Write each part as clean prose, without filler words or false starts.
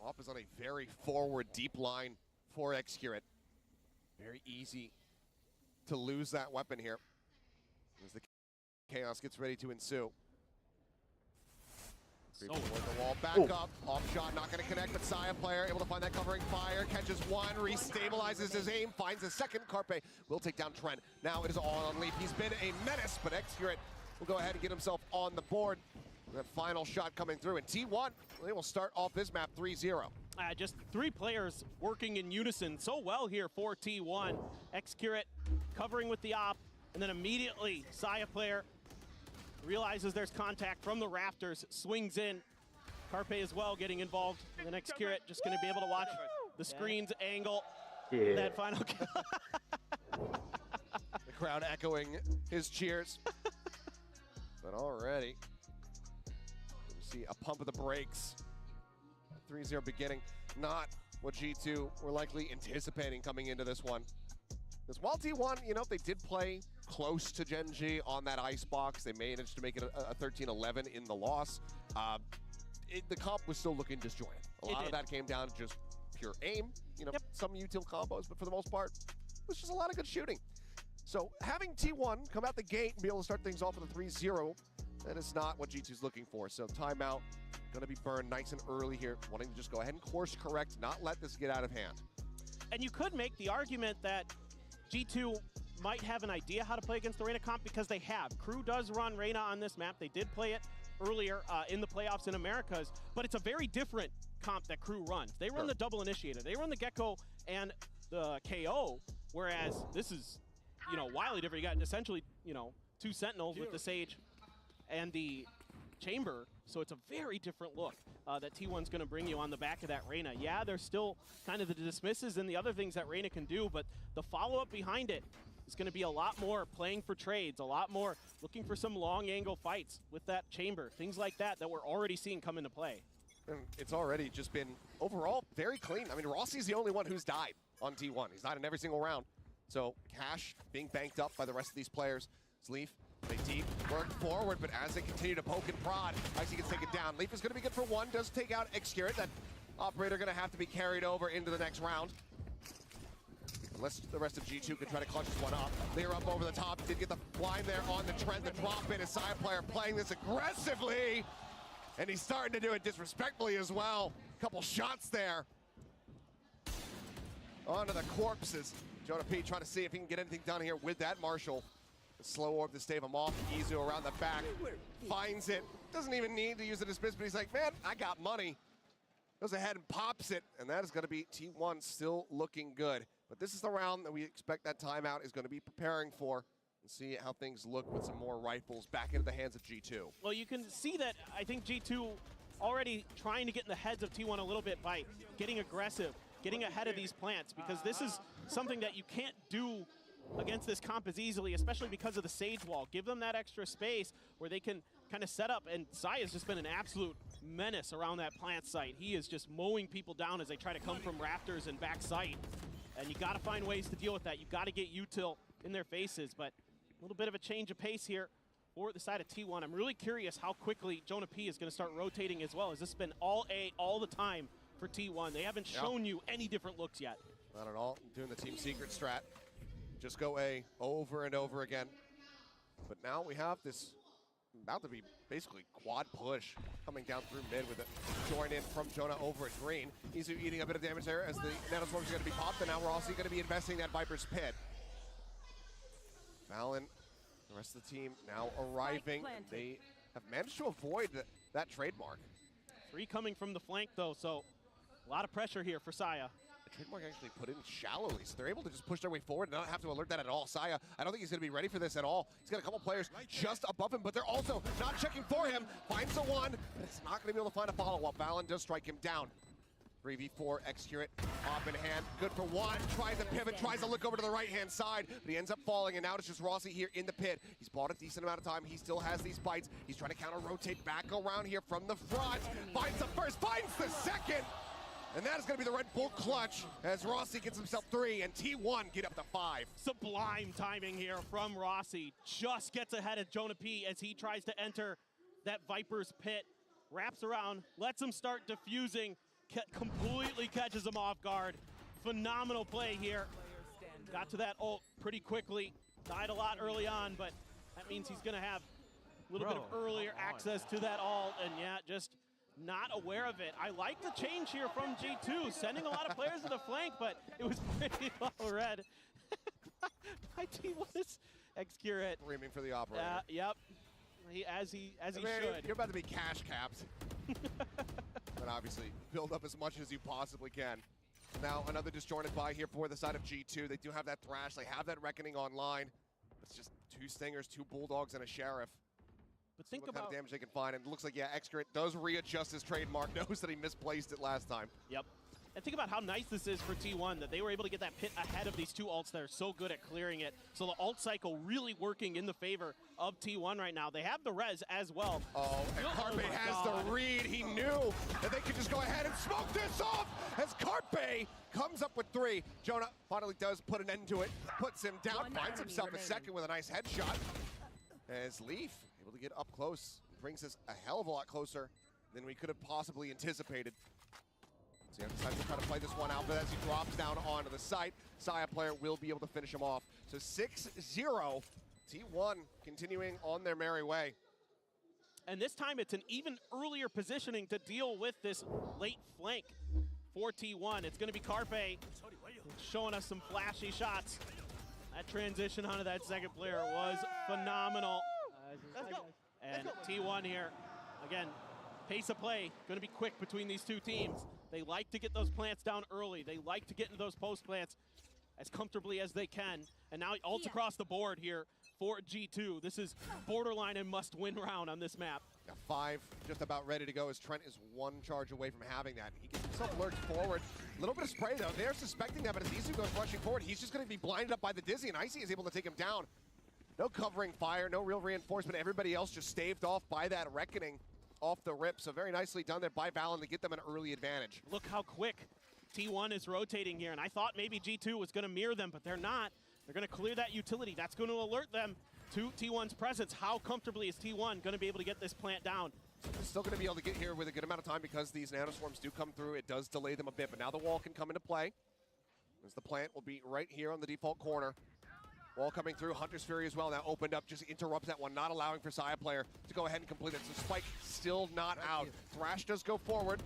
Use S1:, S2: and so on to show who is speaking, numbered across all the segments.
S1: Off is on a very forward, deep line for Xcurate. Very easy to lose that weapon here as the chaos gets ready to ensue. So the wall back up, off shot, not going to connect, but Saya player able to find that covering fire, catches one, restabilizes his aim, finds a second. Carpe will take down Trent. Now it is all on Leaf. He's been a menace, but Xcurate will go ahead and get himself on the board. That final shot coming through, and T1, they will start off this map 3-0.
S2: Just three players working in unison so well here for T1. Xcurate covering with the op, and then immediately Saya player realizes there's contact from the rafters, swings in. Carpe as well getting involved, and then Xcurate just going to be able to watch the screen's angle. That final kill.
S1: The crowd echoing his cheers. But already, you see a pump of the brakes. 3-0 beginning, not what G2 were likely anticipating coming into this one. Because while T1, you know, they did play close to Gen G on that icebox. They managed to make it a 13-11 in the loss. The comp was still looking disjointed. A lot of that came down to just pure aim, you know, some util combos, but for the most part, it was just a lot of good shooting. So having T1 come out the gate and be able to start things off with a 3-0, that is not what G2's looking for. So timeout, gonna be burned nice and early here, wanting to just go ahead and course correct, not let this get out of hand.
S2: And you could make the argument that G2 might have an idea how to play against the Reyna comp because they have. Crew does run Reyna on this map. They did play it earlier in the playoffs in Americas, but it's a very different comp that Crew runs. They run the double initiator. They run the Gecko and the KO, whereas this is, you know, wildly different. You got essentially, you know, two Sentinels with the Sage and the Chamber, so it's a very different look that T1's going to bring you on the back of that Reyna. Yeah, there's still kind of the dismisses and the other things that Reyna can do, but the follow-up behind it is going to be a lot more playing for trades, a lot more looking for some long angle fights with that Chamber, things like that that we're already seeing come into play.
S1: And it's already just been overall very clean. I mean, Rossi's the only one who's died on T1. He's died in every single round. So cash being banked up by the rest of these players. It's Leaf. They deep work forward, but as they continue to poke and prod, Icy gets taken down. Leaf is going to be good for one, does take out Xcurate. That operator going to have to be carried over into the next round. Unless the rest of G2 can try to clutch this one up. They're up over the top, did get the blind there on the Trent. The drop in, a side player playing this aggressively. And he's starting to do it disrespectfully as well. Couple shots there. Onto the corpses. Jonah P trying to see if he can get anything done here with that Marshall. The slow orb to stave him off. Izu around the back, finds it. Doesn't even need to use the dismiss, but he's like, man, I got money. Goes ahead and pops it, and that is going to be T1 still looking good. But this is the round that we expect that timeout is going to be preparing for. And see how things look with some more rifles back into the hands of G2.
S2: Well, you can see that I think G2 already trying to get in the heads of T1 a little bit by getting aggressive, getting ahead of these plants, because this is something that you can't do against this comp as easily, especially because of the Sage Wall. Give them that extra space where they can kind of set up, and Saya's just been an absolute menace around that plant site. He is just mowing people down as they try to come from rafters and back site, and you got to find ways to deal with that. You got to get util in their faces, but a little bit of a change of pace here for the side of T1. I'm really curious how quickly Jonah P is going to start rotating as well. Has this been all A all the time for T1? They haven't shown you any different looks yet.
S1: Not at all. Doing the team secret strat. Just go A over and over again. But now we have this about to be basically quad push coming down through mid with a join in from Jonah over at green. Izu eating a bit of damage there as the nanoswarms are going to be popped, and now we're also going to be investing that Viper's Pit. Valen, the rest of the team now arriving. They have managed to avoid that trademark.
S2: 3 coming from the flank though, so a lot of pressure here for Saya.
S1: The trademark actually put in shallowly, so they're able to just push their way forward and not have to alert that at all. Saya, I don't think he's going to be ready for this at all. He's got a couple players just above him, but they're also not checking for him. Finds the one, but it's not going to be able to find a follow-up. Valen does strike him down. 3v4, Xcurate, off in hand, good for one. Tries to pivot, tries to look over to the right-hand side, but he ends up falling, and now it's just Rossi here in the pit. He's bought a decent amount of time. He still has these bites. He's trying to counter-rotate back around here from the front. Finds the first, finds the second! And that is going to be the Red Bull clutch as Rossi gets himself 3 and T1 get up to 5.
S2: Sublime timing here from Rossi. Just gets ahead of Jonah P as he tries to enter that Viper's Pit. Wraps around, lets him start defusing. completely catches him off guard. Phenomenal play here. Got to that ult pretty quickly. Died a lot early on, but that means he's going to have a little bit of earlier access to that ult, and yeah, just not aware of it. I like the change here from G2, sending a lot of players to the flank, but it was pretty well read by T1's Excurate.
S1: Screaming for the operator.
S2: Yep. As he should.
S1: You're about to be cash capped. But obviously, build up as much as you possibly can. Now, another disjointed buy here for the side of G2. They do have that Thrash. They have that Reckoning online. It's just 2 Stingers, 2 Bulldogs, and a Sheriff.
S2: But think
S1: what
S2: about
S1: kind of damage they can find. And it looks like, yeah, Excurate does readjust his trademark. Knows that he misplaced it last time.
S2: Yep. And think about how nice this is for T1, that they were able to get that pit ahead of these 2 ults that are so good at clearing it. So the ult cycle really working in the favor of T1 right now. They have the res as well.
S1: Oh, and Carpe has the read. He knew that they could just go ahead and smoke this off as Carpe comes up with 3. Jonah finally does put an end to it, puts him down, finds himself a second with a nice headshot. As Leaf able to get up close, brings us a hell of a lot closer than we could have possibly anticipated. So he decides to try to play this one out, but as he drops down onto the site, Saya player will be able to finish him off. So 6-0, T1 continuing on their merry way.
S2: And this time it's an even earlier positioning to deal with this late flank for T1. It's going to be Carpe showing us some flashy shots. That transition onto that second player was phenomenal.
S3: Let's go.
S2: And T1 here, again, pace of play, going to be quick between these 2 teams. They like to get those plants down early. They like to get into those post plants as comfortably as they can. And now ults across the board here for G2. This is borderline and must-win round on this map.
S1: Yeah, 5 just about ready to go as Trent is 1 charge away from having that. He gets himself lurched forward. A little bit of spray though. They're suspecting that, but as Isu goes rushing forward, he's just going to be blinded up by the Dizzy, and Icy is able to take him down. No covering fire, no real reinforcement. Everybody else just staved off by that Reckoning off the rip. So very nicely done there by Valen to get them an early advantage.
S2: Look how quick T1 is rotating here, and I thought maybe G2 was going to mirror them, but they're not. They're going to clear that utility. That's going to alert them to T1's presence. How comfortably is T1 going to be able to get this plant down?
S1: They're still going to be able to get here with a good amount of time because these nanoswarms do come through. It does delay them a bit, but now the wall can come into play. As the plant will be right here on the default corner. Wall coming through, Hunter's Fury as well, now opened up, just interrupts that one, not allowing for Saya player to go ahead and complete it. So Spike still not out. Thrash does go forward.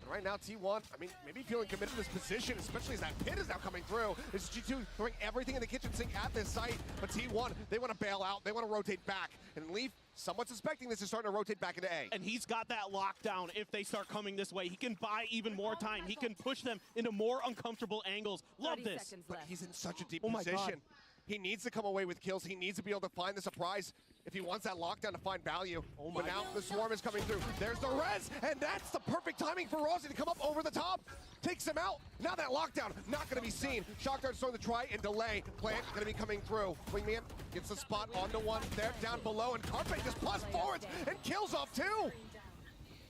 S1: And right now, T1, I mean, maybe feeling committed to this position, especially as that pit is now coming through. It's G2 throwing everything in the kitchen sink at this site, but T1, they want to bail out, they want to rotate back. And Leaf, somewhat suspecting this, is starting to rotate back into A.
S2: And he's got that lockdown if they start coming this way. He can buy even more time. He can push them into more uncomfortable angles. Love this.
S1: But he's in such a deep position.
S2: God.
S1: He needs to come away with kills. He needs to be able to find the surprise if he wants that lockdown to find value. But now the swarm is coming through. There's the res, and that's the perfect timing for Rossi to come up over the top. Takes him out. Now that lockdown, not going to be seen. Shock Dart's throwing the try and delay. Plant going to be coming through. Wingman gets the spot onto one. There, down below, and Carpe just plus forwards and kills off 2.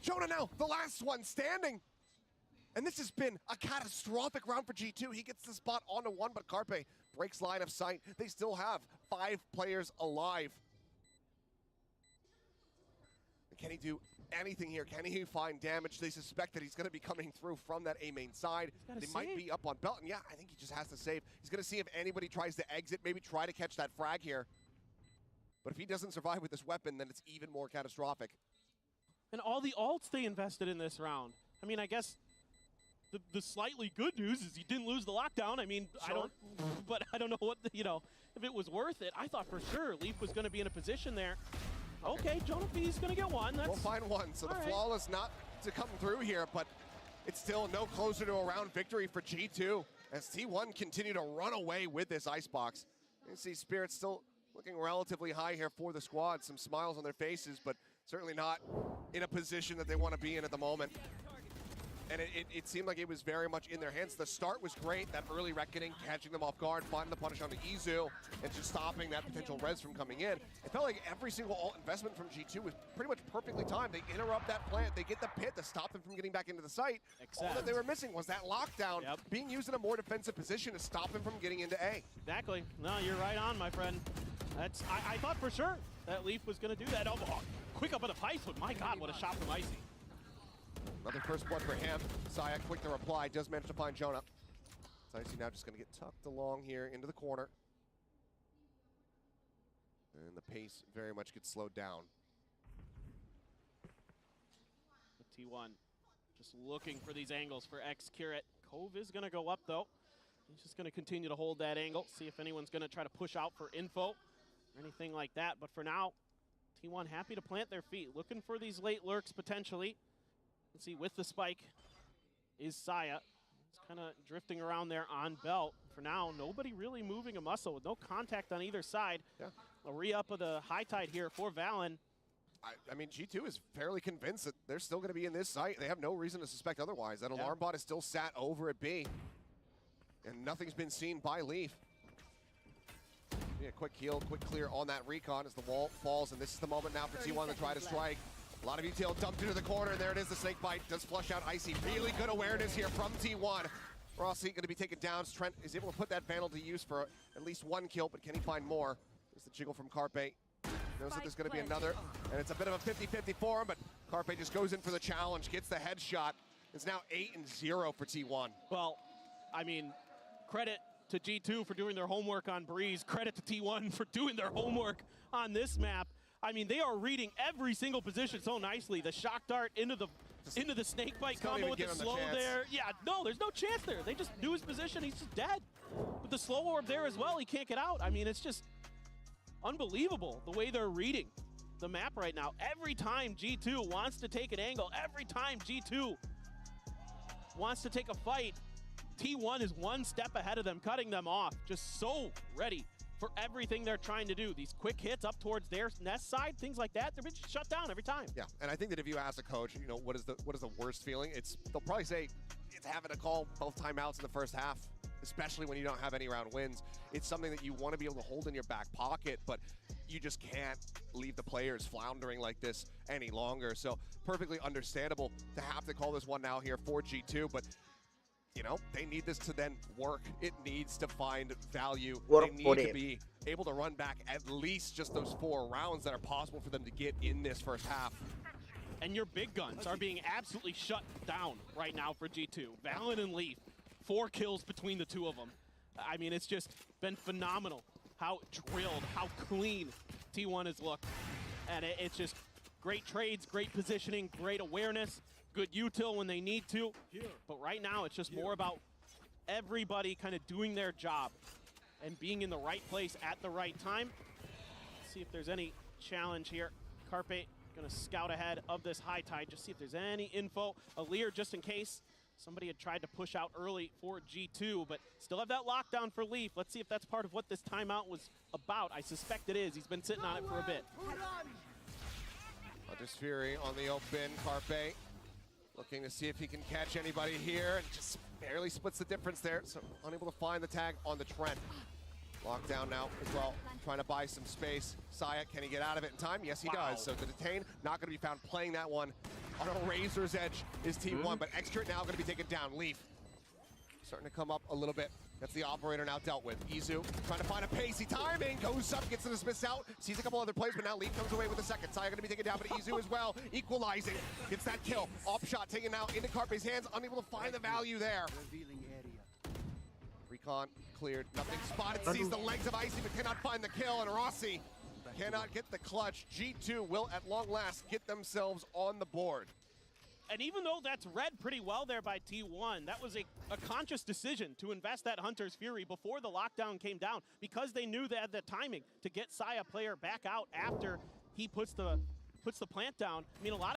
S1: Jonah now, the last one standing. And this has been a catastrophic round for G2. He gets the spot onto 1, but Carpe breaks line of sight. They still have 5 players alive. And can he do anything here? Can he find damage? They suspect that he's going to be coming through from that A main side. They might be up on belt, and yeah, I think he just has to save. He's going to see if anybody tries to exit, maybe try to catch that frag here. But if he doesn't survive with this weapon, then it's even more catastrophic.
S2: And all the ults they invested in this round. I mean, I guess the slightly good news is he didn't lose the lockdown. I mean,
S1: Sure.
S2: I don't know what, if it was worth it. I thought for sure Leaf was going to be in a position there. Okay, Jonah B's going to get one.
S1: We'll find one. So the flawless not to come through here, but it's still no closer to a round victory for G2 as T1 continue to run away with this icebox. You see Spirit still looking relatively high here for the squad. Some smiles on their faces, but certainly not in a position that they want to be in at the moment. And it seemed like it was very much in their hands. The start was great, that early Reckoning, catching them off guard, finding the punish on the Izu, and just stopping that potential res from coming in. It felt like every single ult investment from G2 was pretty much perfectly timed. They interrupt that plant, they get the pit to stop them from getting back into the site. All that they were missing was that lockdown being used in a more defensive position to stop them from getting into A.
S2: Exactly. No, you're right on, my friend. That's I thought for sure that Leaf was going to do that. Oh, quick up on the pipe, but my God, what a shot from Icy.
S1: Another first blood for him. Saya, quick to reply, does manage to find Jonah. Icy now just going to get tucked along here into the corner. And the pace very much gets slowed down.
S2: T1 just looking for these angles for X-Curate. Cove is going to go up, though. He's just going to continue to hold that angle, see if anyone's going to try to push out for info or anything like that. But for now, T1 happy to plant their feet, looking for these late lurks potentially. Let's see, with the spike is Saya. He's kind of drifting around there on belt. For now, nobody really moving a muscle with no contact on either side.
S1: Yeah.
S2: A re-up of the high tide here for Valen.
S1: I mean, G2 is fairly convinced that they're still going to be in this site. They have no reason to suspect otherwise. That alarm bot is still sat over at B. And nothing's been seen by Leaf. Yeah, quick heal, quick clear on that recon as the wall falls. And this is the moment now for T1 to try to strike. A lot of detail dumped into the corner, and there it is, the snake bite does flush out Icy. Really good awareness here from T1. Rossi going to be taken down. Trent is able to put that Vandal to use for at least one kill, but can he find more? There's the jiggle from Carpe. Knows that there's going to be another, and it's a bit of a 50-50 for him, but Carpe just goes in for the challenge, gets the headshot. It's now 8-0 for T1.
S2: Well, I mean, credit to G2 for doing their homework on Breeze. Credit to T1 for doing their homework on this map. I mean, they are reading every single position so nicely. The shock dart into the snake bite combo with the slow there. Yeah, no, there's no chance there. They just knew his position. He's just dead. With the slow orb there as well, he can't get out. I mean, it's just unbelievable the way they're reading the map right now. Every time G2 wants to take an angle, every time G2 wants to take a fight, T1 is one step ahead of them, cutting them off. Just so ready for everything they're trying to do. These quick hits up towards their nest side, things like that, they're just shut down every time.
S1: Yeah, and I think that if you ask a coach, you know, what is the worst feeling? They'll probably say it's having to call both timeouts in the first half, especially when you don't have any round wins. It's something that you want to be able to hold in your back pocket, but you just can't leave the players floundering like this any longer. So perfectly understandable to have to call this one now here for G2, but you know, they need this to then work. It needs to find value. They need to be able to run back at least just those 4 rounds that are possible for them to get in this first half.
S2: And your big guns are being absolutely shut down right now for G2. Valen and Leaf, 4 kills between the two of them. I mean, it's just been phenomenal how drilled, how clean T1 has looked. And it's just great trades, great positioning, great awareness. Good util when they need to, but right now it's just more about everybody kind of doing their job and being in the right place at the right time. Let's see if there's any challenge here. Carpe gonna scout ahead of this high tide, just see if there's any info. Alir, just in case somebody had tried to push out early for G2, but still have that lockdown for Leaf. Let's see if that's part of what this timeout was about. I suspect it is. He's been sitting on it for a bit.
S1: Hunter's Fury on the open, Carpe looking to see if he can catch anybody here, and just barely splits the difference there, so unable to find the tag on the Trent. Locked down now as well, trying to buy some space. Saya, can he get out of it in time? Yes, he does. So the detain, not going to be found playing that one. On a razor's edge is T1, but X-Curate now going to be taken down. Leaf starting to come up a little bit. That's the operator now dealt with. Izu trying to find a pacey timing, goes up, gets the dismiss out, sees a couple other plays, but now Leaf comes away with a second. Saya gonna be taken down, but Izu as well, equalizing, gets that kill. Op shot taken now into Carpe's hands, unable to find the value there. Recon cleared, nothing spotted, sees the legs of Icy, but cannot find the kill, and Rossi cannot get the clutch. G2 will at long last get themselves on the board.
S2: And even though that's read pretty well there by T1, that was a conscious decision to invest that Hunter's Fury before the lockdown came down, because they knew they had the timing to get Saya player back out after he puts the plant down. I mean, a lot